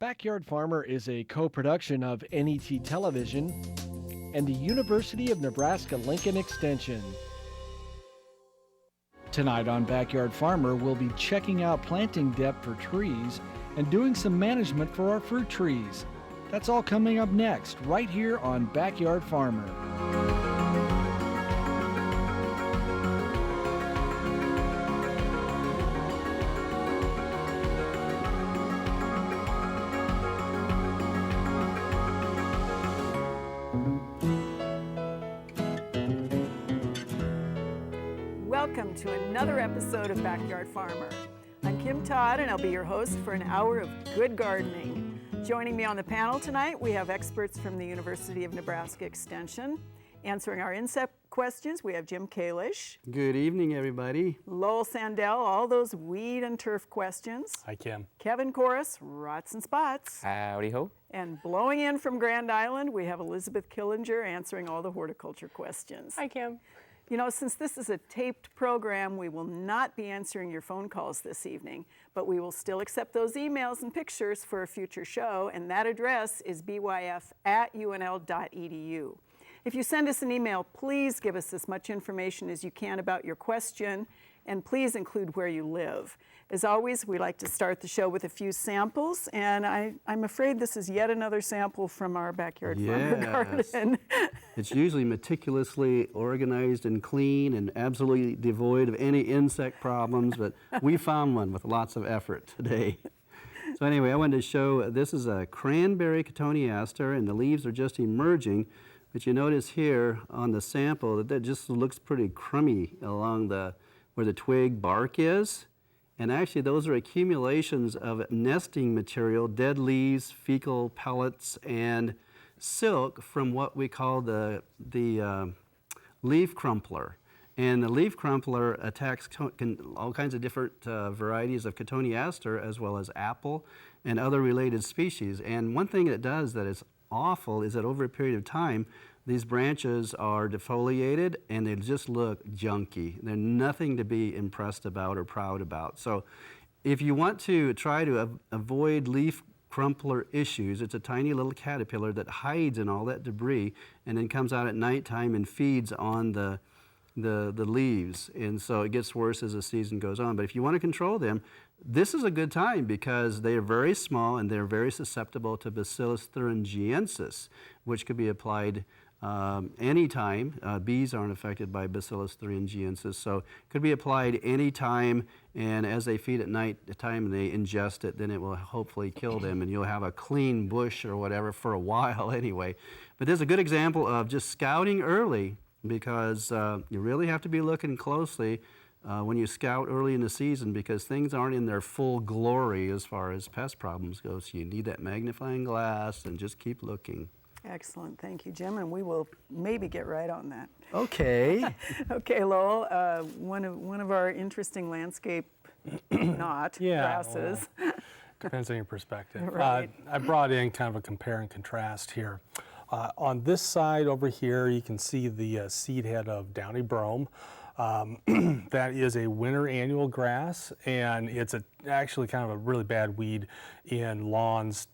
Backyard Farmer is a co-production of NET Television and the University of Nebraska-Lincoln Extension. Tonight on Backyard Farmer, we'll be checking out planting depth for trees and doing some management for our fruit trees. That's all coming up next, right here on Backyard Farmer. Welcome to another episode of Backyard Farmer. I'm Kim Todd, and I'll be your host for an hour of good gardening. Joining me on the panel tonight, we have experts from the University of Nebraska Extension. Answering our insect questions, we have Jim Kalish. Good evening, everybody. Lowell Sandell, all those weed and turf questions. Hi, Kim. Kevin Corus, rots and spots. Howdy ho. And blowing in from Grand Island, we have Elizabeth Killinger answering all the horticulture questions. Hi, Kim. You know, since this is a taped program, we will not be answering your phone calls this evening, but we will still accept those emails and pictures for a future show, and that address is byf@unl.edu. If you send us an email, please give us as much information as you can about your question, and please include where you live. As always, we like to start the show with a few samples, and I'm afraid this is yet another sample from our Backyard Farmer garden. It's usually meticulously organized and clean and absolutely devoid of any insect problems, but we found one with lots of effort today. So anyway, I wanted to show, this is a Cranberry Cotoneaster, and the leaves are just emerging, but you notice here on the sample that just looks pretty crummy along where the twig bark is. And actually, those are accumulations of nesting material, dead leaves, fecal pellets, and silk from what we call the leaf crumpler. And the leaf crumpler attacks all kinds of different varieties of Cotoneaster, as well as apple and other related species. And one thing it does that is awful is that over a period of time, these branches are defoliated and they just look junky. They're nothing to be impressed about or proud about. So if you want to try to avoid leaf crumpler issues, it's a tiny little caterpillar that hides in all that debris and then comes out at nighttime and feeds on the leaves. And so it gets worse as the season goes on. But if you want to control them, this is a good time because they are very small and they're very susceptible to Bacillus thuringiensis, which could be applied anytime. Bees aren't affected by Bacillus thuringiensis, so it could be applied anytime, and as they feed at night time and they ingest it, then it will hopefully kill them and you'll have a clean bush or whatever for a while anyway. But there's a good example of just scouting early, because you really have to be looking closely when you scout early in the season, because things aren't in their full glory as far as pest problems go, so you need that magnifying glass and just keep looking. Excellent, thank you, Jim, and we will maybe get right on that. Okay. Okay, Lowell, one of our interesting landscape grasses. Well, depends on your perspective. Right. I brought in kind of a compare and contrast here. On this side over here, you can see the seed head of Downy brome. That is a winter annual grass, and it's actually kind of a really bad weed in lawns.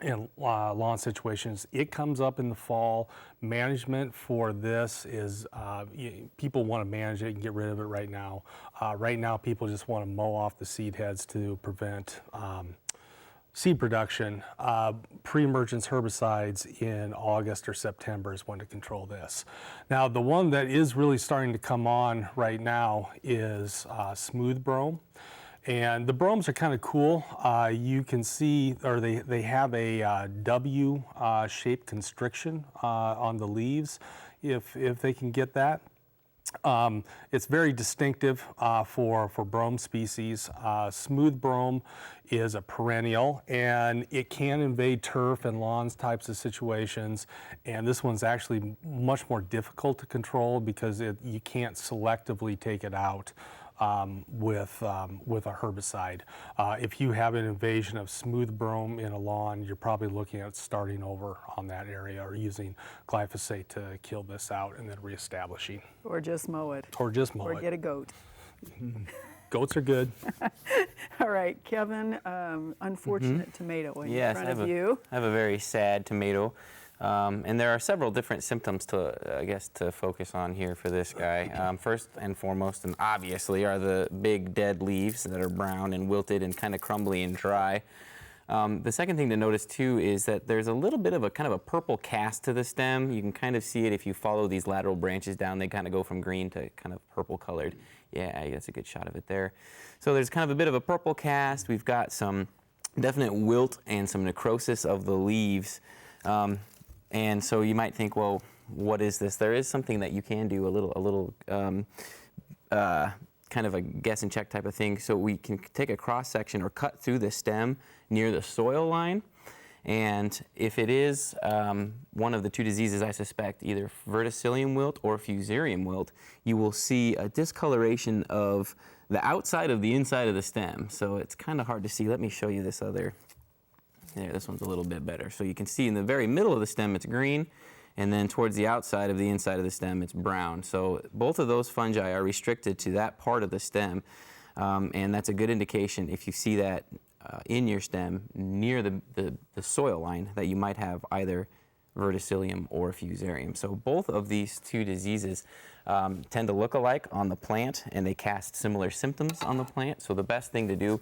In lawn situations. It comes up in the fall. Management for this is, people want to manage it and get rid of it right now. Right now, people just want to mow off the seed heads to prevent seed production. Pre-emergence herbicides in August or September is when to control this. Now, the one that is really starting to come on right now is smooth brome. And the bromes are kind of cool. You can see, or they have a W-shaped constriction on the leaves, if they can get that. It's very distinctive for brome species. Smooth brome is a perennial, and it can invade turf and lawns types of situations. And this one's actually much more difficult to control because you can't selectively take it out with a herbicide. If you have an invasion of smooth brome in a lawn, you're probably looking at starting over on that area or using glyphosate to kill this out and then reestablishing. Or just mow it. Or just mow it. Or get a goat. Goats are good. All right, Kevin, unfortunate tomato in front of you. I have a very sad tomato. And there are several different symptoms to focus on here for this guy. First and foremost, and obviously, are the big dead leaves that are brown and wilted and kind of crumbly and dry. The second thing to notice too is that there's a little bit of a kind of a purple cast to the stem. You can kind of see it if you follow these lateral branches down. They kind of go from green to kind of purple colored. Yeah, that's a good shot of it there. So there's kind of a bit of a purple cast. We've got some definite wilt and some necrosis of the leaves. And so you might think, well, what is this? There is something that you can do, a little kind of a guess and check type of thing. So we can take a cross section or cut through the stem near the soil line. And if it is one of the two diseases I suspect, either verticillium wilt or fusarium wilt, you will see a discoloration of the outside of the inside of the stem. So it's kind of hard to see. Let me show you this other. There, this one's a little bit better. So you can see in the very middle of the stem it's green, and then towards the outside of the inside of the stem it's brown. So both of those fungi are restricted to that part of the stem, and that's a good indication if you see that in your stem near the soil line that you might have either verticillium or fusarium. So both of these two diseases tend to look alike on the plant, and they cast similar symptoms on the plant. So the best thing to do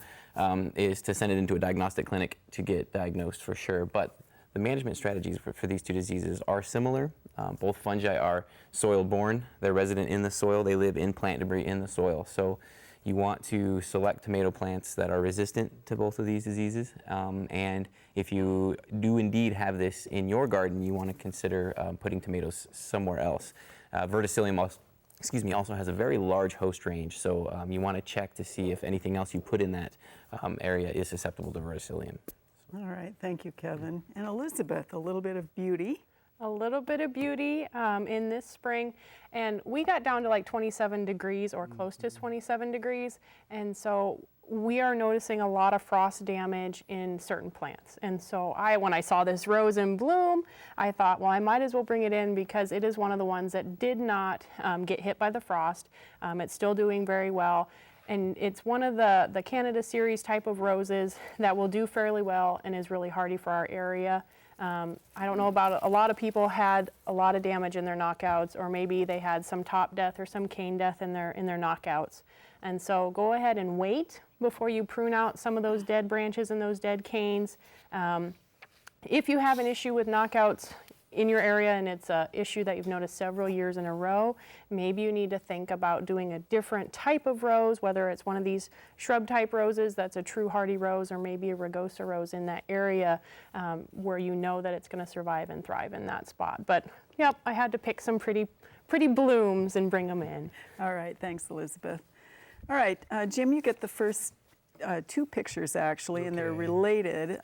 is to send it into a diagnostic clinic to get diagnosed for sure. But the management strategies for these two diseases are similar. Both fungi are soil-borne. They're resident in the soil. They live in plant debris in the soil. So you want to select tomato plants that are resistant to both of these diseases. And if you do indeed have this in your garden, you want to consider putting tomatoes somewhere else. Verticillium also has a very large host range, so you want to check to see if anything else you put in that area is susceptible to verticillium. All right, thank you, Kevin. And Elizabeth, a little bit of beauty. A little bit of beauty in this spring, and we got down to like 27 degrees or close to 27 degrees, and so we are noticing a lot of frost damage in certain plants. And so when I saw this rose in bloom, I thought, well, I might as well bring it in because it is one of the ones that did not get hit by the frost. It's still doing very well. And it's one of the Canada series type of roses that will do fairly well and is really hardy for our area. I don't know about it. A lot of people had a lot of damage in their knockouts, or maybe they had some top death or some cane death in their knockouts. And so go ahead and wait before you prune out some of those dead branches and those dead canes. If you have an issue with knockouts in your area and it's an issue that you've noticed several years in a row, maybe you need to think about doing a different type of rose, whether it's one of these shrub type roses that's a true hardy rose, or maybe a rugosa rose in that area where you know that it's going to survive and thrive in that spot. But yep, I had to pick some pretty blooms and bring them in. All right, thanks, Elizabeth. All right, Jim, you get the first two pictures actually, and they're related.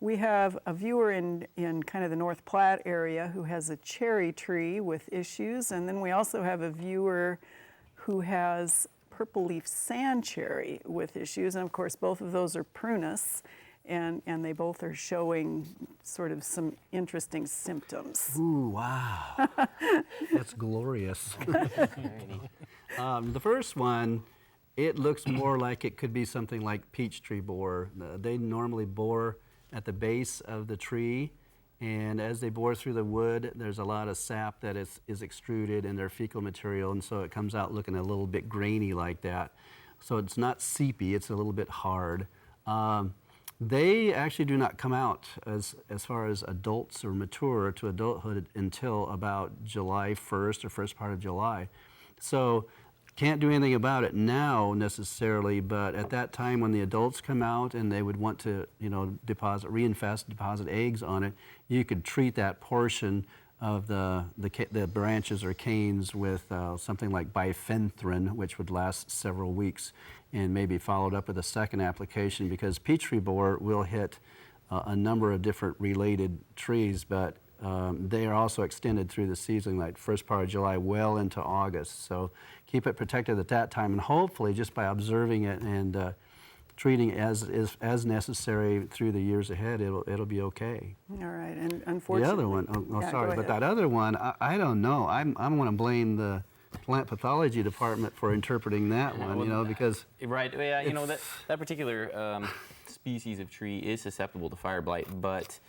We have a viewer in kind of the North Platte area who has a cherry tree with issues, and then we also have a viewer who has purple leaf sand cherry with issues, and of course both of those are Prunus, and they both are showing sort of some interesting symptoms. Ooh, wow. That's glorious. The first one, it looks more like it could be something like peach tree borer. They normally bore at the base of the tree, and as they bore through the wood, there's a lot of sap that is extruded in their fecal material, and so it comes out looking a little bit grainy like that. So it's not seepy, it's a little bit hard. They actually do not come out as far as adults or mature to adulthood until about July 1st or first part of July. So can't do anything about it now necessarily, but at that time when the adults come out and they would want to, reinfest, deposit eggs on it, you could treat that portion of the branches or canes with something like bifenthrin, which would last several weeks, and maybe followed up with a second application, because peach tree borer will hit a number of different related trees, but they are also extended through the season, like first part of July well into August. So keep it protected at that time, and hopefully just by observing it and treating as necessary through the years ahead, it'll be okay. All right, and unfortunately, the other one, sorry, but that other one, I don't know. I'm going to blame the plant pathology department for interpreting that one, you know, because Right, yeah, you know, that particular species of tree is susceptible to fire blight, but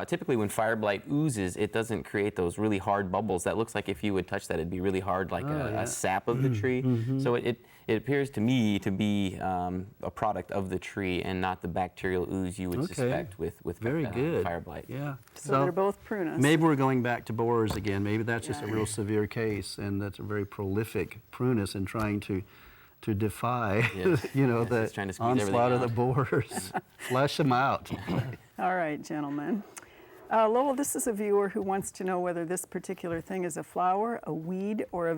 typically when fire blight oozes, it doesn't create those really hard bubbles. That looks like if you would touch that, it'd be really hard, like a sap of the tree. So it appears to me to be a product of the tree and not the bacterial ooze you would suspect with very good. fire blight. Yeah. So they're both Prunus. Maybe we're going back to borers again. Maybe that's just a real severe case, and that's a very prolific Prunus in trying to defy, you know, the trying to squeeze onslaught of the everything borers. Flush them out. All right, gentlemen. Lowell, this is a viewer who wants to know whether this particular thing is a flower, a weed, or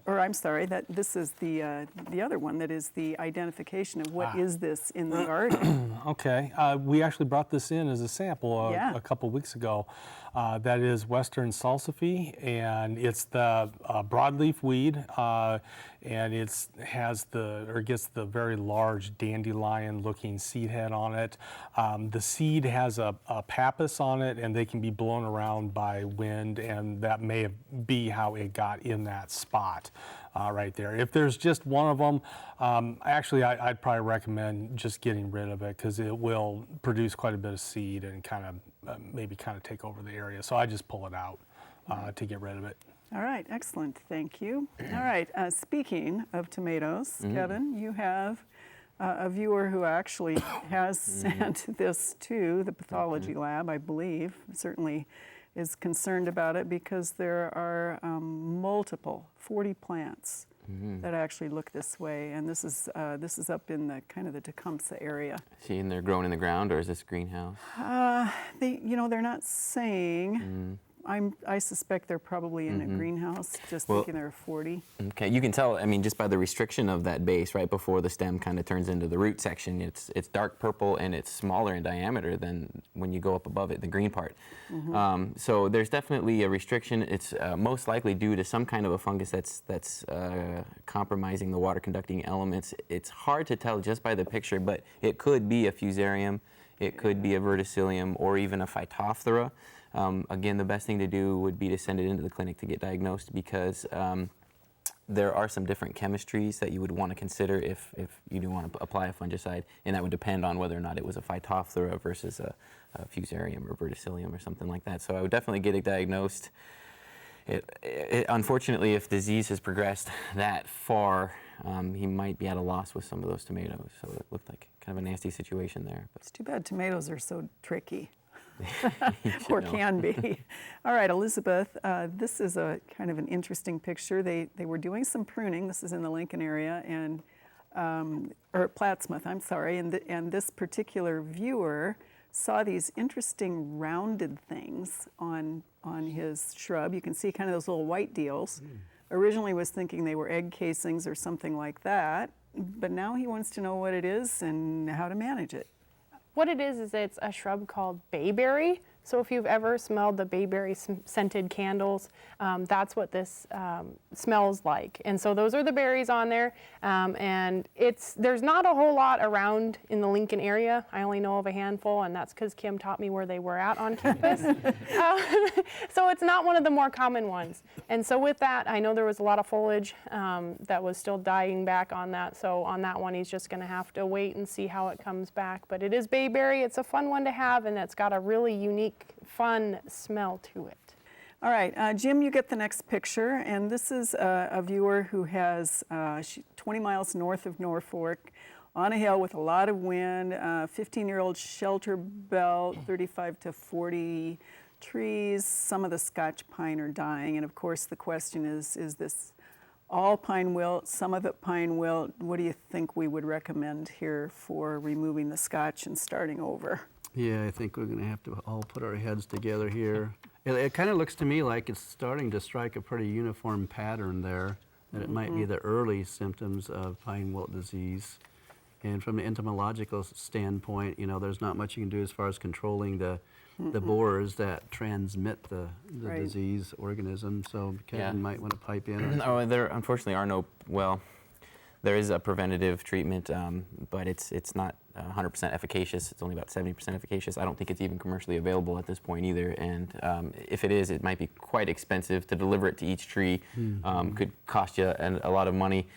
I'm sorry, that this is the other one that is the identification of what is this in the garden. Okay, we actually brought this in as a sample a couple weeks ago. That is Western Salsify, and it's the broadleaf weed, and gets the very large dandelion-looking seed head on it. The seed has a pappus on it, and they can be blown around by wind, and that may be how it got in that spot. Right there. If there's just one of them, actually I'd probably recommend just getting rid of it because it will produce quite a bit of seed and maybe take over the area. So I just pull it out to get rid of it. All right, excellent, thank you. All right, speaking of tomatoes, Kevin, you have a viewer who actually has sent this to the pathology lab, I believe, certainly is concerned about it because there are multiple 40 plants that actually look this way, and this is up in the kind of the Tecumseh area. See, and they're grown in the ground, or is this greenhouse? They're not saying. I suspect they're probably in a greenhouse, thinking there are 40. Okay, you can tell, I mean, just by the restriction of that base right before the stem kind of turns into the root section, it's dark purple and it's smaller in diameter than when you go up above it, the green part. So there's definitely a restriction. It's most likely due to some kind of a fungus that's compromising the water conducting elements. It's hard to tell just by the picture, but it could be a fusarium, it could be a verticillium, or even a phytophthora. Again, the best thing to do would be to send it into the clinic to get diagnosed because there are some different chemistries that you would want to consider if you do want to apply a fungicide, and that would depend on whether or not it was a phytophthora versus a fusarium or verticillium or something like that. So I would definitely get it diagnosed. Unfortunately, if disease has progressed that far, he might be at a loss with some of those tomatoes. So it looked like kind of a nasty situation there. But it's too bad tomatoes are so tricky. Or can be. All right, Elizabeth, this is a kind of an interesting picture. They were doing some pruning. This is in the Lincoln area, or Plattsmouth, I'm sorry, and this particular viewer saw these interesting rounded things on his shrub. You can see kind of those little white deals. Originally was thinking they were egg casings or something like that, but now he wants to know what it is and how to manage it. What it is it's a shrub called Bayberry. So if you've ever smelled the Bayberry scented candles, that's what this smells like. And so those are the berries on there. And there's not a whole lot around in the Lincoln area. I only know of a handful, and that's because Kim taught me where they were at on campus. So it's not one of the more common ones. And so with that, I know there was a lot of foliage that was still dying back on that. So on that one, he's just going to have to wait and see how it comes back. But it is Bayberry. It's a fun one to have, and it's got a really unique, fun smell to it. All right, Jim, you get the next picture, and this is a viewer who has 20 miles north of Norfolk on a hill with a lot of wind, 15-year-old shelter belt, 35 to 40 trees. Some of the Scotch pine are dying, and of course the question is this all pine wilt, some of it pine wilt? What do you think we would recommend here for removing the Scotch and starting over? Yeah, I think we're going to have to all put our heads together here. It kind of looks to me like it's starting to strike a pretty uniform pattern there, that it might be the early symptoms of pine wilt disease. And from the entomological standpoint, there's not much you can do as far as controlling the borers that transmit the disease organism. So Kevin might want to pipe in. There unfortunately are no, there is a preventative treatment, but it's not 100% efficacious. It's only about 70% efficacious. I don't think it's even commercially available at this point either. And if it is, it might be quite expensive to deliver it to each tree. Could cost you a lot of money.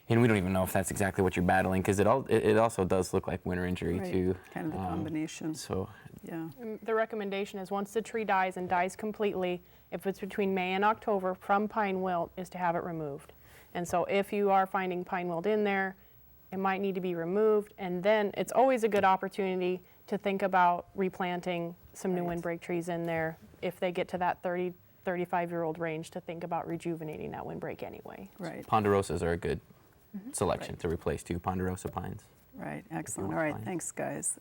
And we don't even know if that's exactly what you're battling, because it also does look like winter injury Right. too. Kind of the combination. So Yeah. The recommendation is once the tree dies and dies completely, if it's between May and October from pine wilt, is to have it removed. And so if you are finding pine wilt in there, it might need to be removed. And then it's always a good opportunity to think about replanting some new Right. windbreak trees in there if they get to that 30, 35-year-old range, to think about rejuvenating that windbreak anyway. Right. ponderosas are a good selection to replace too, ponderosa pines. Right. Excellent. want All right. pine. Thanks, guys.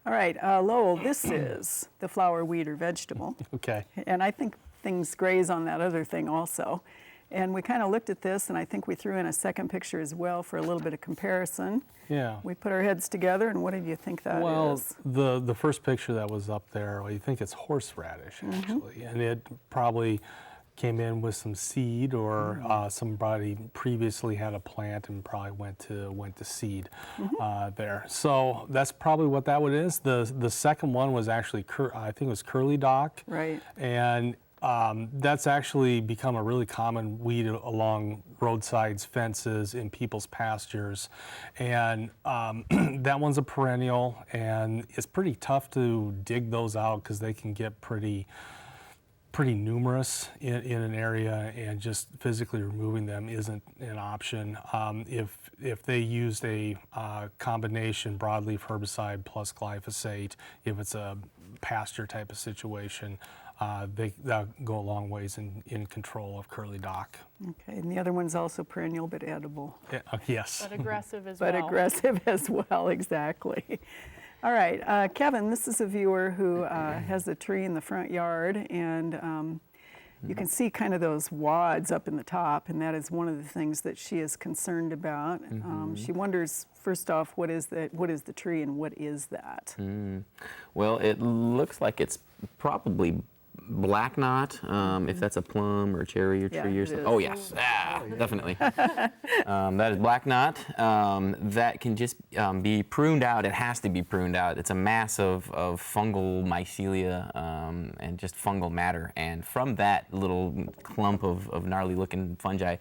All right, Lowell, this is the flower, weed, or vegetable. Okay. And I think things graze on that other thing also. And we kind of looked at this, and I think we threw in a second picture as well for a little bit of comparison. Yeah. We put our heads together, and what do you think that is? Well, the first picture that was up there, well, you think it's horseradish actually, and it probably came in with some seed, or somebody previously had a plant and probably went to seed there. So that's probably what that one is. The second one was actually I think it was curly dock. Right. And that's actually become a really common weed along roadsides, fences, in people's pastures. And that one's a perennial, and it's pretty tough to dig those out because they can get pretty numerous in an area, and just physically removing them isn't an option. If they used a combination broadleaf herbicide plus glyphosate, if it's a pasture type of situation, that'll go a long ways in control of curly dock. Okay, and the other one's also perennial but edible. Yes. But aggressive as But well. aggressive as well, exactly. All right, Kevin, this is a viewer who has a tree in the front yard, and you can see kind of those wads up in the top, and that is one of the things that she is concerned about. She wonders, first off, what is the tree, and what is that? Well, it looks like it's probably black knot, if that's a plum or cherry or Yeah, tree or it something. is. Oh yes, definitely. That is black knot. That can just be pruned out. It has to be pruned out. It's a mass of fungal mycelia and just fungal matter. And from that little clump of gnarly looking fungi,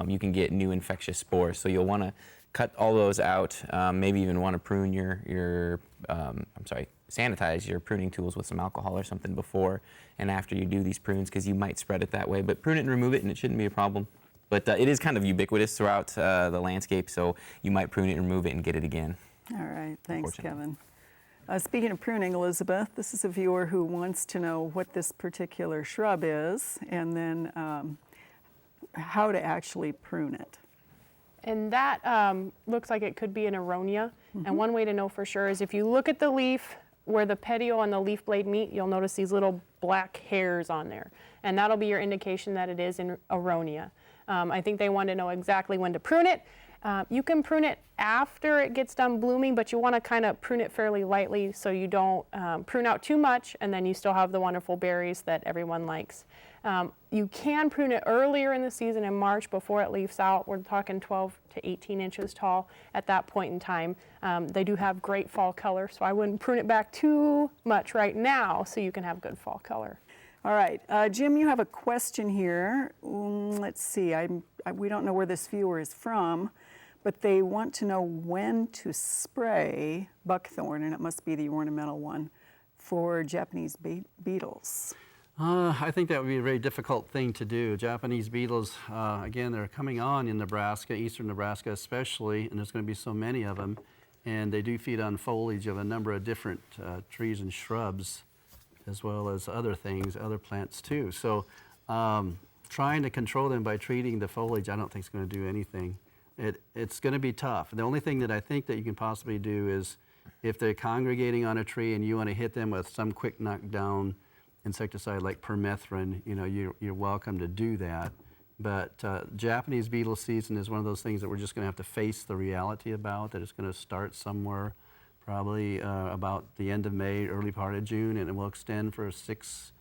you can get new infectious spores. So you'll want to cut all those out. Maybe even want to prune sanitize your pruning tools with some alcohol or something before and after you do these prunes, because you might spread it that way. But prune it and remove it, and it shouldn't be a problem. But it is kind of ubiquitous throughout the landscape, so you might prune it and remove it and get it again. All right, thanks, Unfortunately. Kevin. Speaking of pruning, Elizabeth, this is a viewer who wants to know what this particular shrub is, and then how to actually prune it. And that looks like it could be an aronia. And one way to know for sure is if you look at the leaf where the petiole and the leaf blade meet, you'll notice these little black hairs on there. And that'll be your indication that it is an aronia. I think they want to know exactly when to prune it. You can prune it after it gets done blooming, but you want to kind of prune it fairly lightly so you don't prune out too much, and then you still have the wonderful berries that everyone likes. You can prune it earlier in the season in March before it leaves out. We're talking 12 to 18 inches tall at that point in time. They do have great fall color, so I wouldn't prune it back too much right now so you can have good fall color. All right, Jim, you have a question here. Let's see, we don't know where this viewer is from, but they want to know when to spray buckthorn, and it must be the ornamental one, for Japanese beetles. I think that would be a very difficult thing to do. Japanese beetles, again, they're coming on in Nebraska, eastern Nebraska especially, and there's going to be so many of them. And they do feed on foliage of a number of different trees and shrubs, as well as other things, other plants too. So trying to control them by treating the foliage, I don't think is going to do anything. It's going to be tough. The only thing that I think that you can possibly do is if they're congregating on a tree and you want to hit them with some quick knockdown insecticide like permethrin, you're welcome to do that. But Japanese beetle season is one of those things that we're just going to have to face the reality about, that it's going to start somewhere probably about the end of May, early part of June, and it will extend for six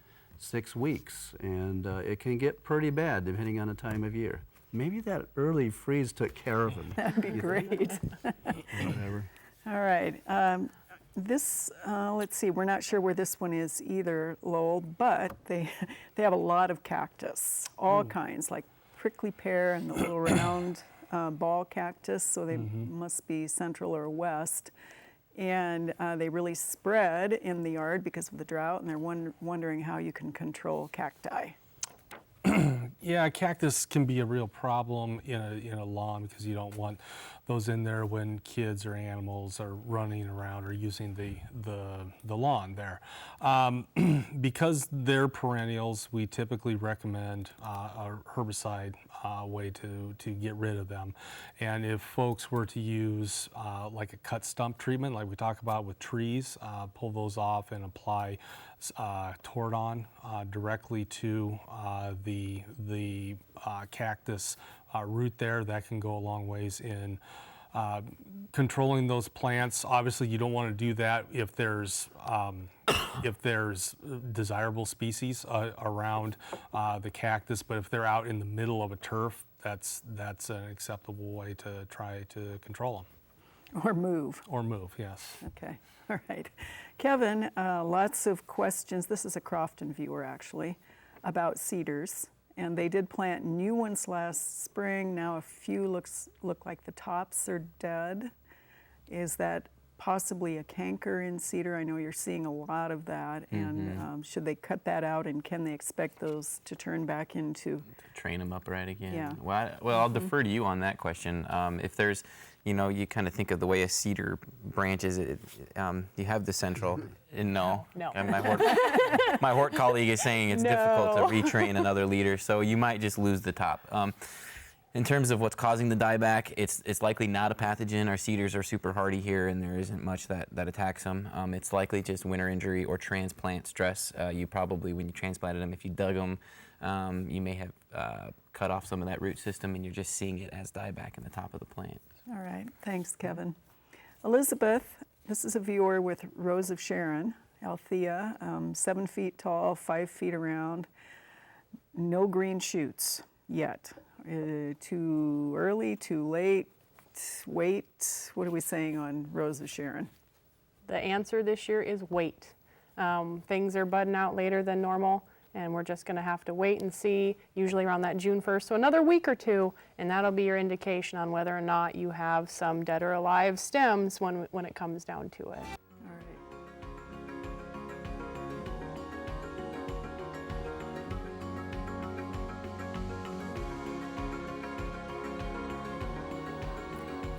weeks. And it can get pretty bad depending on the time of year. Maybe that early freeze took care of them. That'd be great. Whatever. All right. This, let's see, we're not sure where this one is either, Lowell, but they have a lot of cactus, all kinds, like prickly pear and the little round ball cactus, so they must be central or west. And they really spread in the yard because of the drought, and they're wondering how you can control cacti. Yeah, cactus can be a real problem in a lawn because you don't want those in there when kids or animals are running around or using the lawn there. Because they're perennials, we typically recommend a herbicide way to get rid of them. And if folks were to use like a cut stump treatment, like we talk about with trees, pull those off and apply Tordon directly to the cactus root there, that can go a long ways in controlling those plants. Obviously, you don't want to do that if there's desirable species around the cactus, but if they're out in the middle of a turf, that's an acceptable way to try to control them. Or move. Or move, yes. Okay, all right. Kevin, lots of questions. This is a Crofton viewer, actually, about cedars. And they did plant new ones last spring. Now a few look like the tops are dead. Is that possibly a canker in cedar? I know you're seeing a lot of that. And should they cut that out, and can they expect those to turn back into? To train them upright again. Yeah. Well, I'll defer to you on that question. If there's, you kind of think of the way a cedar branches. You have the central. No. And my hort colleague is saying it's difficult to retrain another leader, so you might just lose the top. In terms of what's causing the dieback, it's likely not a pathogen. Our cedars are super hardy here, and there isn't much that attacks them. It's likely just winter injury or transplant stress. You probably, when you transplanted them, if you dug them, you may have cut off some of that root system, and you're just seeing it as dieback in the top of the plant. All right, thanks, Kevin. Elizabeth, this is a viewer with Rose of Sharon, Althea, 7 feet tall, 5 feet around. No green shoots yet. Too early, too late, wait. What are we saying on Rose of Sharon? The answer this year is wait. Things are budding out later than normal, and we're just going to have to wait and see, usually around that June 1st, so another week or two, and that'll be your indication on whether or not you have some dead or alive stems when it comes down to it. All right.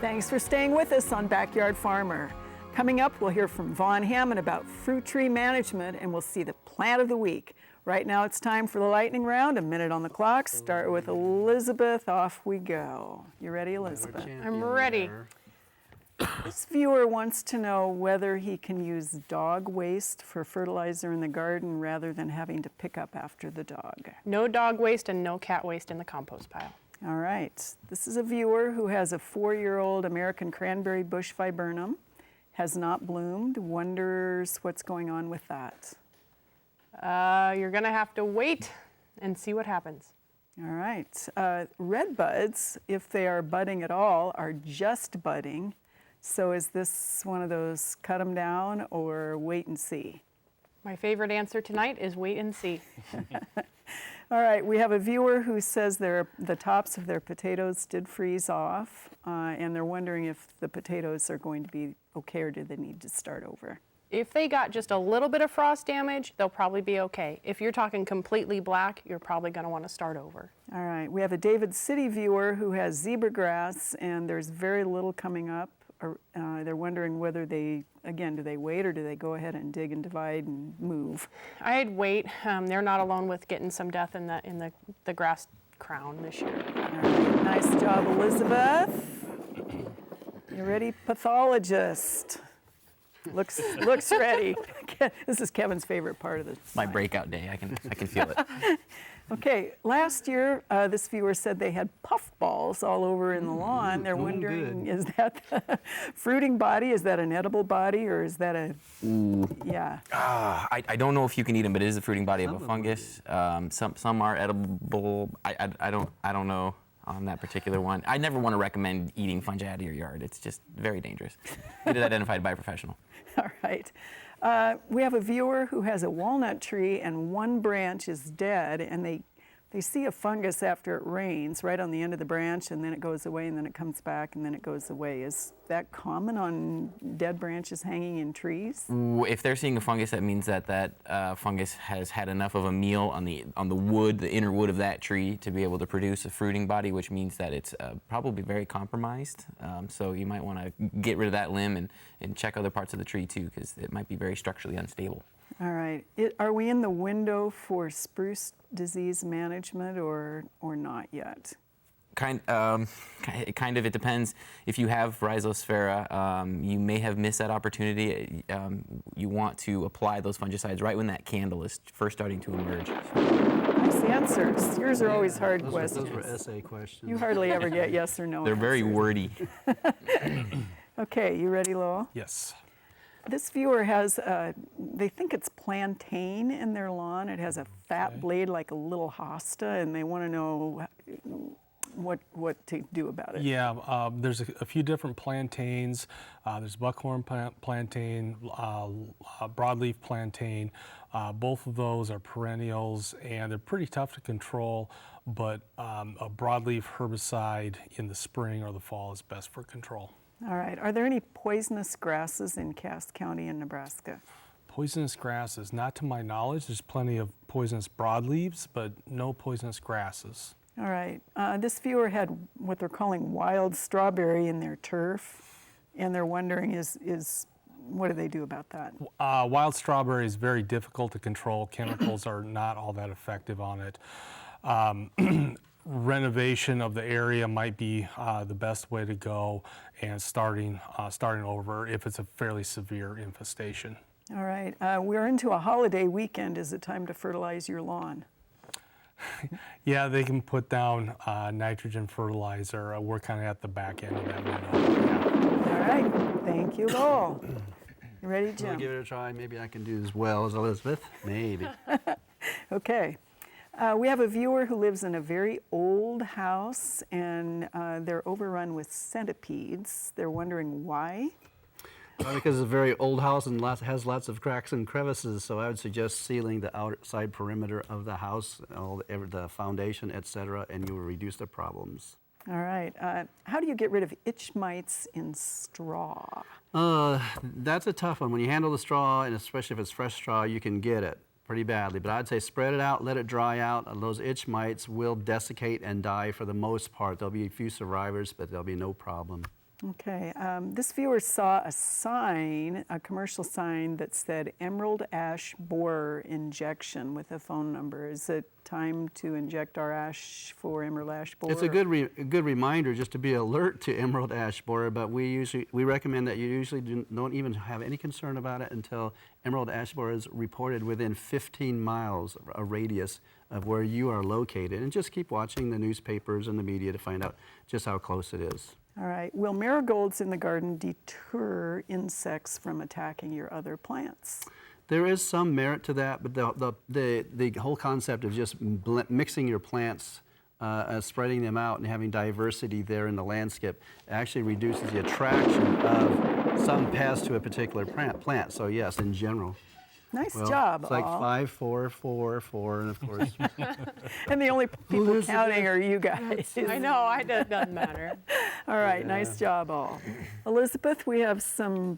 Thanks for staying with us on Backyard Farmer. Coming up, we'll hear from Vaughn Hammond about fruit tree management, and we'll see the plant of the week. Right now it's time for the lightning round, a minute on the clock. Start with Elizabeth, off we go. You ready, Elizabeth? I'm ready. This viewer wants to know whether he can use dog waste for fertilizer in the garden rather than having to pick up after the dog. No dog waste and no cat waste in the compost pile. All right. This is a viewer who has a 4-year-old American cranberry bush viburnum, has not bloomed, wonders what's going on with that. You're going to have to wait and see what happens. All right. Red buds, if they are budding at all, are just budding. So is this one of those cut them down or wait and see? My favorite answer tonight is wait and see. All right, we have a viewer who says the tops of their potatoes did freeze off, and they're wondering if the potatoes are going to be okay or do they need to start over? If they got just a little bit of frost damage, they'll probably be okay. If you're talking completely black, you're probably going to want to start over. All right, we have a David City viewer who has zebra grass, and there's very little coming up. They're wondering whether do they wait or do they go ahead and dig and divide and move? I'd wait. They're not alone with getting some death in the grass crown this year. All right, nice job, Elizabeth. You ready, pathologist? Looks ready. This is Kevin's favorite part of the My breakout day. I can feel it. Okay, last year this viewer said they had puffballs all over in the lawn. They're wondering, is that the fruiting body? Is that an edible body, or is that a? Yeah. I don't know if you can eat them, but it is the fruiting body of a fungus. Some are edible. I don't know. on that particular one. I never want to recommend eating fungi out of your yard. It's just very dangerous. Get it identified by a professional. All right. We have a viewer who has a walnut tree and one branch is dead, and they see a fungus after it rains right on the end of the branch, and then it goes away, and then it comes back, and then it goes away. Is that common on dead branches hanging in trees? If they're seeing a fungus, that means that fungus has had enough of a meal on the wood, the inner wood of that tree, to be able to produce a fruiting body, which means that it's probably very compromised. So you might want to get rid of that limb and check other parts of the tree too, because it might be very structurally unstable. All right. Are we in the window for spruce disease management or not yet? Kind of, it depends. If you have Rhizosphaera, you may have missed that opportunity. You want to apply those fungicides right when that candle is first starting to emerge. Nice answers. Yours are always hard questions. Those were essay questions. You hardly ever get yes or no They're very answers. wordy. Okay, you ready, Lowell? Yes. This viewer has, they think it's plantain in their lawn. It has a fat blade like a little hosta, and they want to know what to do about it. Yeah, there's a few different plantains. There's buckhorn plantain, broadleaf plantain. Both of those are perennials, and they're pretty tough to control, but a broadleaf herbicide in the spring or the fall is best for control. All right. Are there any poisonous grasses in Cass County in Nebraska? Poisonous grasses, not to my knowledge. There's plenty of poisonous broadleaves, but no poisonous grasses. All right. This viewer had what they're calling wild strawberry in their turf, and they're wondering what do they do about that? Wild strawberry is very difficult to control. Chemicals are not all that effective on it. Renovation of the area might be the best way to go, and starting over if it's a fairly severe infestation. All right. We're into a holiday weekend. Is it time to fertilize your lawn? Yeah, they can put down nitrogen fertilizer. We're kind of at the back end of that window. Yeah. All right. Thank you, Lowell. You ready, Jim? I'll give it a try. Maybe I can do as well as Elizabeth. Maybe. Okay. We have a viewer who lives in a very old house, and they're overrun with centipedes. They're wondering why. Well, because it's a very old house and has lots of cracks and crevices, so I would suggest sealing the outside perimeter of the house, the foundation, etc., and you will reduce the problems. All right. How do you get rid of itch mites in straw? That's a tough one. When you handle the straw, and especially if it's fresh straw, you can get it pretty badly. But I'd say spread it out, let it dry out, and those itch mites will desiccate and die for the most part. There'll be a few survivors, but there'll be no problem. Okay. This viewer saw a sign, a commercial sign that said emerald ash borer injection with a phone number. Is it time to inject our ash for emerald ash borer? It's a good reminder just to be alert to emerald ash borer, but we recommend that you usually don't even have any concern about it until emerald ash borer is reported within 15 miles, a radius of where you are located, and just keep watching the newspapers and the media to find out just how close it is. All right. Will marigolds in the garden deter insects from attacking your other plants? There is some merit to that, but the whole concept of just mixing your plants, spreading them out and having diversity there in the landscape actually reduces the attraction of some pests to a particular plant. So yes, in general. Nice job, it's like all. 5, 4, 4, 4, and of course. And the only people Elizabeth. counting are you guys. I know, it doesn't matter. All right, nice job, all. Elizabeth, we have some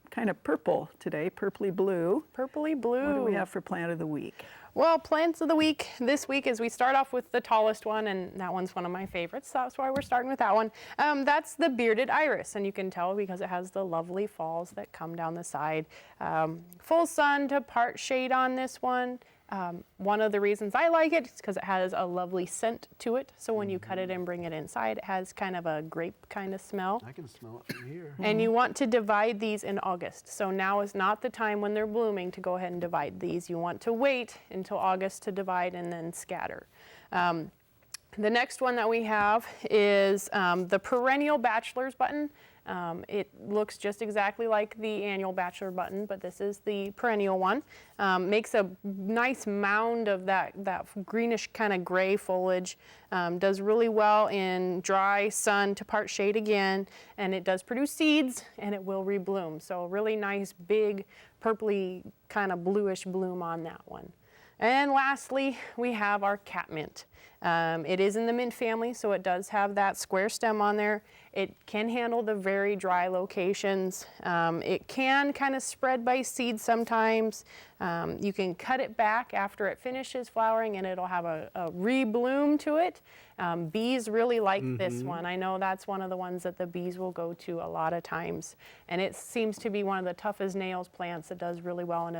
kind of purple today, purpley blue. Purpley blue. What do we have for plant of the week? Well, plants of the week this week is we start off with the tallest one, and that one's one of my favorites, so that's why we're starting with that one. That's the bearded iris, and you can tell because it has the lovely falls that come down the side. Full sun to part shade on this one. One of the reasons I like it is because it has a lovely scent to it, so when you cut it and bring it inside, it has kind of a grape kind of smell. I can smell it from here. And you want to divide these in August. So now is not the time when they're blooming to go ahead and divide these. You want to wait until August to divide and then scatter. The next one that we have is the perennial bachelor's button. It looks just exactly like the annual bachelor button, but this is the perennial one. Makes a nice mound of that greenish kind of gray foliage. Does really well in dry sun to part shade again, and it does produce seeds, and it will rebloom. So really nice, big, purpley kind of bluish bloom on that one. And lastly, we have our catmint. It is in the mint family, so it does have that square stem on there. It can handle the very dry locations. It can kind of spread by seed sometimes. You can cut it back after it finishes flowering and it'll have a rebloom to it. Bees really like this one. I know that's one of the ones that the bees will go to a lot of times. And it seems to be one of the toughest nails plants that does really well in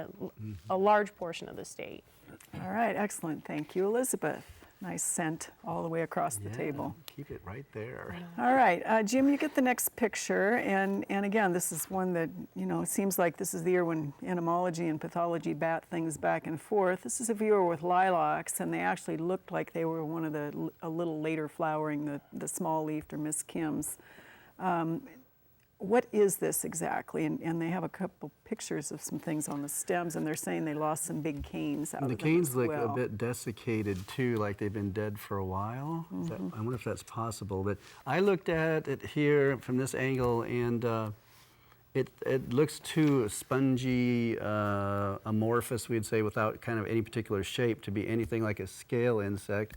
a large portion of the state. All right, excellent. Thank you, Elizabeth. Nice scent all the way across the table. Keep it right there. All right, Jim, you get the next picture, and again, this is one that, you know, it seems like this is the year when entomology and pathology bat things back and forth. This is a viewer with lilacs, and they actually looked like they were one of a little later flowering, the small-leafed or Miss Kim's. What is this exactly? And they have a couple pictures of some things on the stems, and they're saying they lost some big canes out of them. The canes as look well. a bit desiccated too, like they've been dead for a while. I wonder if that's possible. But I looked at it here from this angle, and it looks too spongy, amorphous, we'd say, without kind of any particular shape to be anything like a scale insect.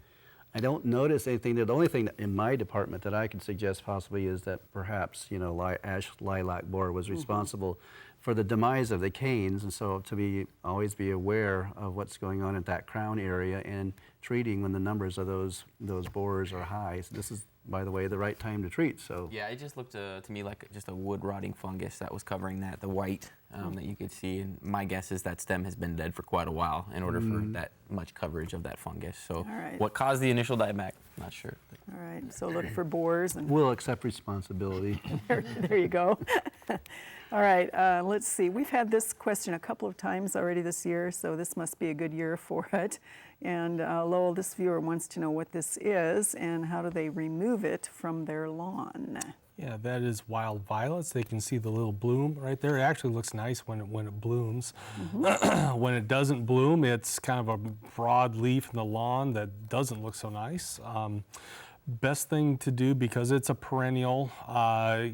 I don't notice anything. The only thing in my department that I could suggest possibly is that perhaps, you know, ash lilac borer was responsible for the demise of the canes, and so to always be aware of what's going on at that crown area and treating when the numbers of those borers are high. So this is, by the way, the right time to treat. So yeah, it just looked to me like just a wood rotting fungus that was covering the white that you could see. And my guess is that stem has been dead for quite a while in order for that much coverage of that fungus. So right. What caused the initial dieback? Not sure. All right, so look for borers. And we'll accept responsibility. there you go. All right, let's see. We've had this question a couple of times already this year, so this must be a good year for it. And Lowell, this viewer wants to know what this is and how do they remove it from their lawn? Yeah, that is wild violets. They can see the little bloom right there. It actually looks nice when it blooms. When it doesn't bloom, it's kind of a broad leaf in the lawn that doesn't look so nice. Best thing to do, because it's a perennial,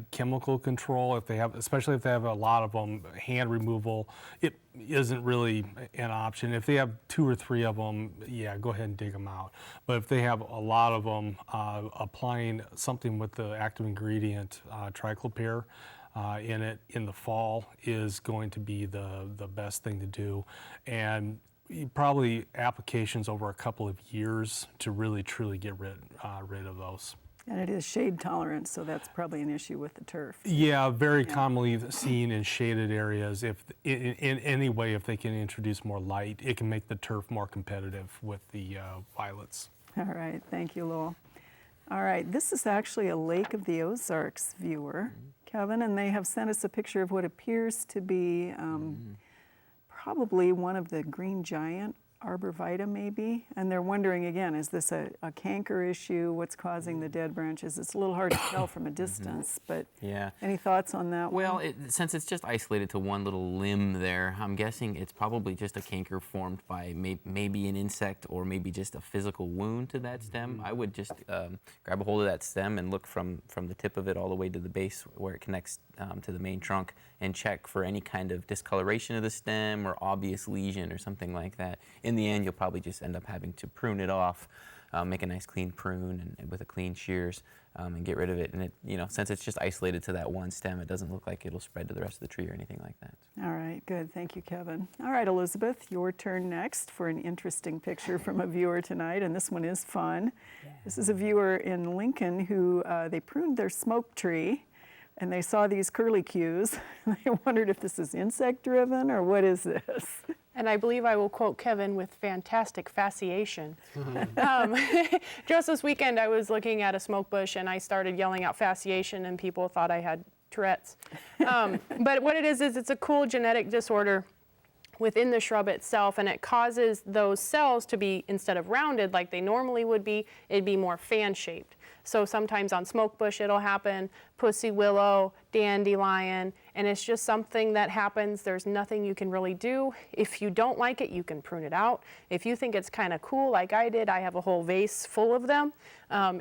chemical control. Especially if they have a lot of them, hand removal, it isn't really an option. If they have 2 or 3 of them, yeah, go ahead and dig them out. But if they have a lot of them, applying something with the active ingredient triclopyr in it in the fall is going to be the best thing to do. And probably applications over a couple of years to really truly get rid of those. And it is shade tolerant, so that's probably an issue with the turf. Yeah, very commonly seen in shaded areas. If in any way, if they can introduce more light, it can make the turf more competitive with the violets. All right, thank you, Lowell. All right, this is actually a Lake of the Ozarks viewer, Kevin, and they have sent us a picture of what appears to be probably one of the green giant arbor vitae, maybe. And they're wondering again, is this a canker issue? What's causing the dead branches? It's a little hard to tell from a distance, but yeah. Any thoughts on that Well, one? since it's just isolated to one little limb there, I'm guessing it's probably just a canker formed by maybe an insect or maybe just a physical wound to that stem. I would just grab a hold of that stem and look from the tip of it all the way to the base where it connects to the main trunk and check for any kind of discoloration of the stem or obvious lesion or something like that. In the end, you'll probably just end up having to prune it off, make a nice clean prune and with a clean shears and get rid of it. And since it's just isolated to that one stem, it doesn't look like it'll spread to the rest of the tree or anything like that. All right, good. Thank you, Kevin. All right, Elizabeth, your turn next for an interesting picture from a viewer tonight, and this one is fun. Yeah. This is a viewer in Lincoln who they pruned their smoke tree, and they saw these curlicues. They wondered if this is insect-driven or what is this? And I believe I will quote Kevin with fantastic fasciation. Just this weekend, I was looking at a smoke bush and I started yelling out fasciation and people thought I had Tourette's. But what it is it's a cool genetic disorder within the shrub itself, and it causes those cells to be, instead of rounded like they normally would be, it'd be more fan-shaped. So sometimes on smokebush it'll happen, pussy willow, dandelion, and it's just something that happens. There's nothing you can really do. If you don't like it, you can prune it out. If you think it's kind of cool like I did, I have a whole vase full of them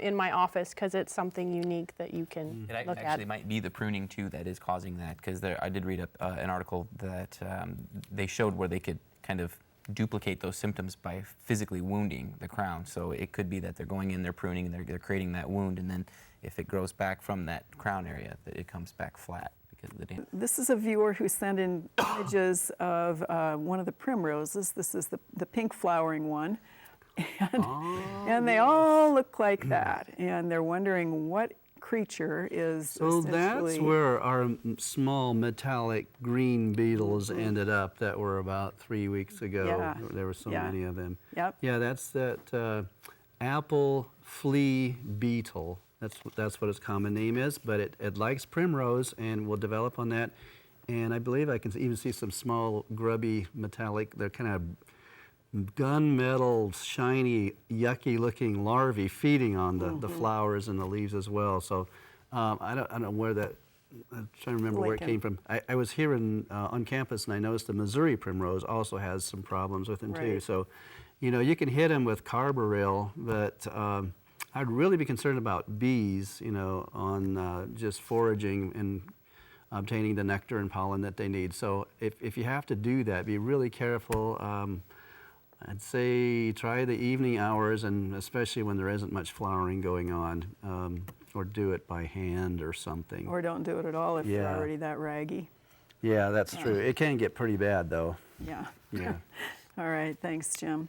in my office because it's something unique that you can look at. It actually might be the pruning too that is causing that, because I did read an article that they showed where they could kind of duplicate those symptoms by physically wounding the crown. So it could be that they're going in, they're pruning, and they're creating that wound, and then if it grows back from that crown area, that it comes back flat because of the damage. This is a viewer who sent in images of one of the primroses. This is the pink flowering one. And they all look like that. And they're wondering what creature is So that's where our small metallic green beetles ended up that were about 3 weeks ago. Yeah. There were so many of them. Yep. Yeah, that's that apple flea beetle. That's what its common name is, but it likes primrose and will develop on that. And I believe I can even see some small grubby metallic, they're kind of gunmetal, shiny, yucky looking larvae feeding on the flowers and the leaves as well. So I don't know where that, I'm trying to remember where it came from. I was here on campus and I noticed the Missouri primrose also has some problems with them too. So, you know, you can hit them with carbaryl, but I'd really be concerned about bees, you know, on just foraging and obtaining the nectar and pollen that they need. So if you have to do that, be really careful. I'd say try the evening hours, and especially when there isn't much flowering going on, or do it by hand or something. Or don't do it at all if you're already that raggy. Yeah, that's true. It can get pretty bad, though. Yeah. Yeah. All right, thanks, Jim.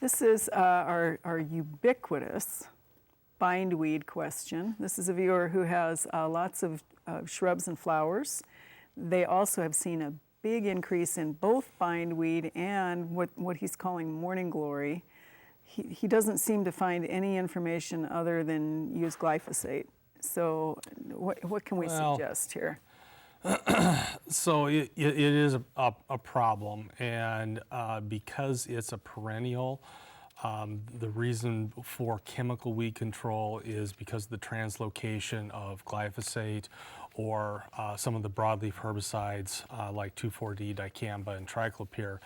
This is our ubiquitous bindweed question. This is a viewer who has lots of shrubs and flowers. They also have seen a big increase in both bindweed and what he's calling morning glory. He doesn't seem to find any information other than use glyphosate. So what can we suggest here? So it is a problem, and because it's a perennial, the reason for chemical weed control is because of the translocation of glyphosate or some of the broadleaf herbicides like 2,4-D, dicamba, and triclopyr.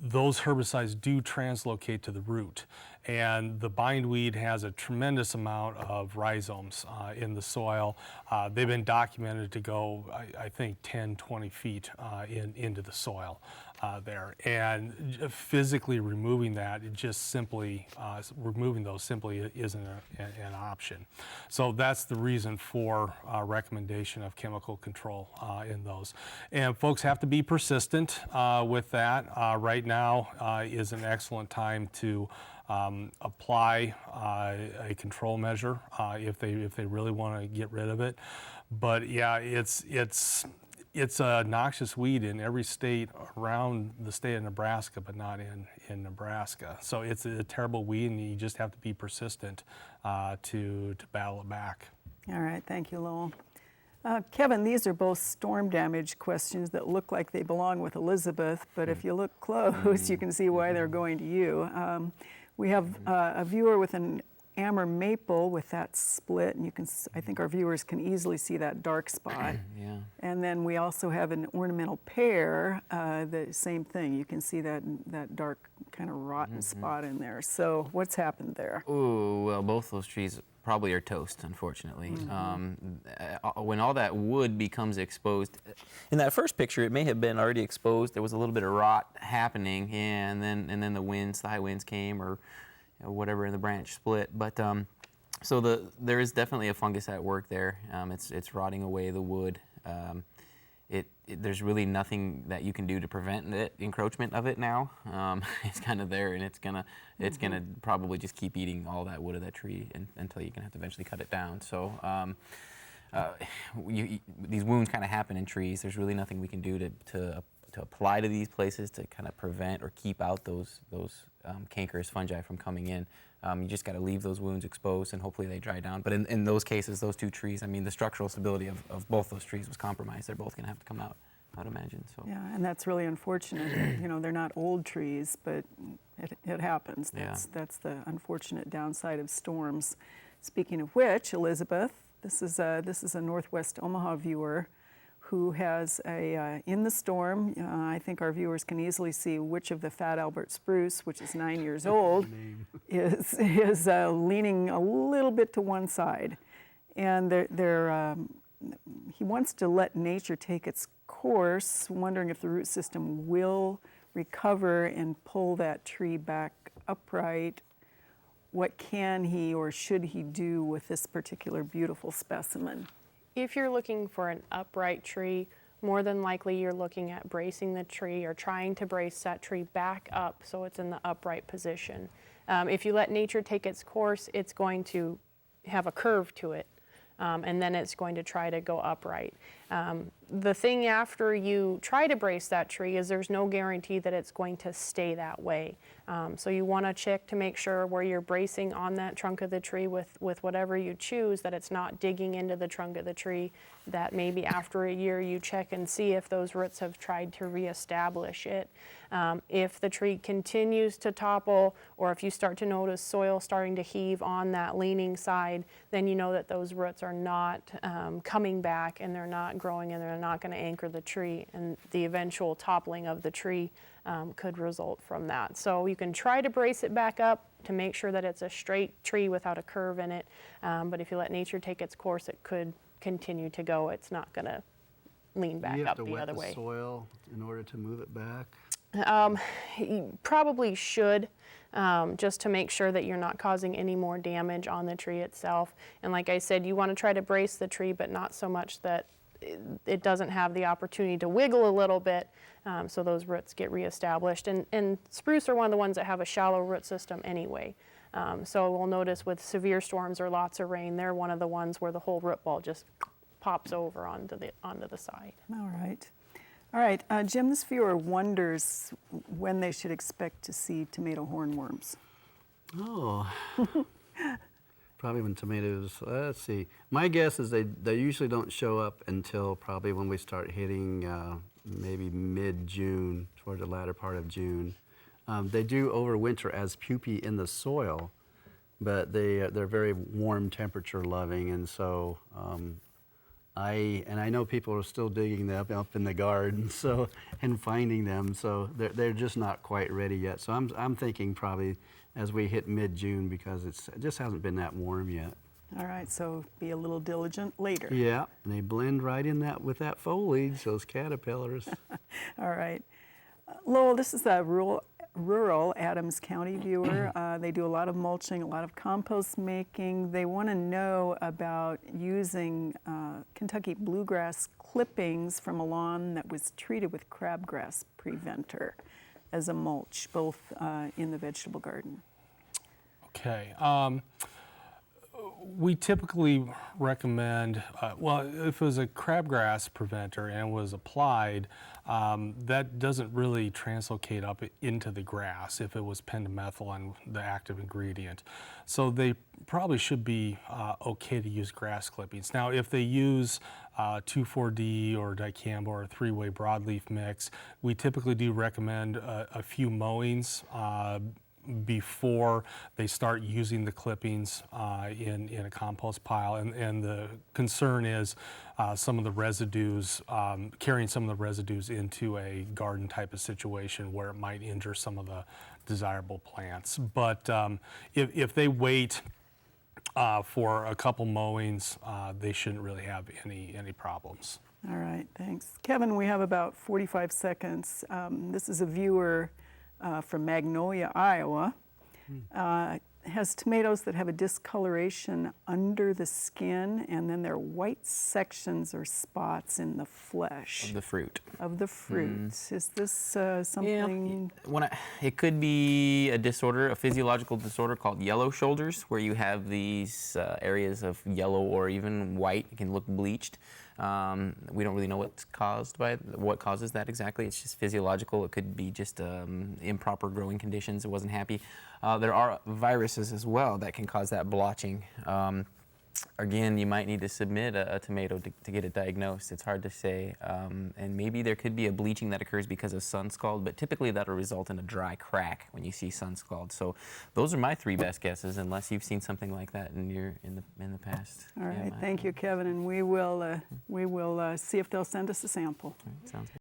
Those herbicides do translocate to the root, and the bindweed has a tremendous amount of rhizomes in the soil. They've been documented to go, I think, 10, 20 feet into the soil there, and physically removing that, it just simply, removing those simply isn't an option. So that's the reason for recommendation of chemical control in those. And folks have to be persistent with that. Right now is an excellent time to apply a control measure if they really want to get rid of it. But yeah, it's a noxious weed in every state around the state of Nebraska, but not in Nebraska. So it's a terrible weed, and you just have to be persistent to battle it back. All right, thank you, Lowell. Kevin, these are both storm damage questions that look like they belong with Elizabeth, but if you look close, you can see why they're going to you. We have a viewer with an amber maple with that split, and you can, I think our viewers can easily see that dark spot. Yeah. And then we also have an ornamental pear, the same thing. You can see that dark kind of rotten spot in there. So what's happened there? Ooh, well, both those trees probably are toast, unfortunately. When all that wood becomes exposed, in that first picture, it may have been already exposed. There was a little bit of rot happening, and then the high winds came, or whatever, and the branch split. But so there is definitely a fungus at work there. It's rotting away the wood. There's really nothing that you can do to prevent the encroachment of it now. It's kind of there, and it's gonna probably just keep eating all that wood of that tree until you can have to eventually cut it down. So these wounds kind of happen in trees. There's really nothing we can do to apply to these places to kind of prevent or keep out those cankerous fungi from coming in. You just got to leave those wounds exposed, and hopefully they dry down. But in those cases, those two trees, I mean, the structural stability of both those trees was compromised. They're both going to have to come out, I would imagine. So. Yeah, and that's really unfortunate. You know, they're not old trees, but it happens. That's the unfortunate downside of storms. Speaking of which, Elizabeth, this is a Northwest Omaha viewer who has a, in the storm, I think our viewers can easily see which of the Fat Albert spruce, which is 9 years old, is leaning a little bit to one side. And he wants to let nature take its course, wondering if the root system will recover and pull that tree back upright. What can he or should he do with this particular beautiful specimen? If you're looking for an upright tree, more than likely you're looking at bracing the tree or trying to brace that tree back up so it's in the upright position. If you let nature take its course, it's going to have a curve to it, and then it's going to try to go upright. The thing after you try to brace that tree is there's no guarantee that it's going to stay that way. So you want to check to make sure where you're bracing on that trunk of the tree with whatever you choose, that it's not digging into the trunk of the tree, that maybe after a year you check and see if those roots have tried to reestablish it. If the tree continues to topple, or if you start to notice soil starting to heave on that leaning side, then you know that those roots are not coming back, and they're not growing, and they're not going to anchor the tree, and the eventual toppling of the tree could result from that. So you can try to brace it back up to make sure that it's a straight tree without a curve in it, but if you let nature take its course, it could continue to go. It's not going to lean back up the other way. You have to wet the soil in order to move it back? You probably should, just to make sure that you're not causing any more damage on the tree itself. And like I said, you want to try to brace the tree, but not so much that it doesn't have the opportunity to wiggle a little bit, so those roots get reestablished. And spruce are one of the ones that have a shallow root system anyway. So we'll notice with severe storms or lots of rain, they're one of the ones where the whole root ball just pops over onto the side. All right. All right, Jim, this viewer wonders when they should expect to see tomato hornworms. Oh, probably when tomatoes, let's see. My guess is they usually don't show up until probably when we start hitting maybe mid-June, toward the latter part of June. They do overwinter as pupae in the soil, but they're very warm temperature loving, and so I know people are still digging them up in the garden, so, and finding them, so they're just not quite ready yet. So I'm thinking probably as we hit mid-June, because it just hasn't been that warm yet. All right, so be a little diligent later. Yeah, and they blend right in that with that foliage, those caterpillars. All right. Lowell, this is a rural Adams County viewer. They do a lot of mulching, a lot of compost making. They want to know about using Kentucky bluegrass clippings from a lawn that was treated with crabgrass preventer as a mulch, both in the vegetable garden. Okay. We typically recommend, well, if it was a crabgrass preventer and was applied, that doesn't really translocate up into the grass if it was pendimethalin, the active ingredient. So they probably should be okay to use grass clippings. Now, if they use 2,4-D or dicamba or a 3-way broadleaf mix, we typically do recommend a few mowings before they start using the clippings in a compost pile. And the concern is some of the residues, carrying some of the residues into a garden type of situation where it might injure some of the desirable plants. But if they wait for a couple mowings, they shouldn't really have any problems. All right, thanks. Kevin, we have about 45 seconds. This is a viewer from Magnolia, Iowa. Has tomatoes that have a discoloration under the skin, and then there are white sections or spots in the flesh. Of the fruit. Of the fruits. Is this something? Yeah. It could be a disorder, a physiological disorder called yellow shoulders, where you have these areas of yellow or even white. It can look bleached. We don't really know what causes that exactly. It's just physiological. It could be just improper growing conditions. It wasn't happy. There are viruses as well that can cause that blotching. Again, you might need to submit a tomato to get it diagnosed. It's hard to say. And maybe there could be a bleaching that occurs because of sun scald, but typically that'll result in a dry crack when you see sun scald. So those are my 3 best guesses, unless you've seen something like that in the past. All right, thank you, Kevin, and we will see if they'll send us a sample. All right, sounds good.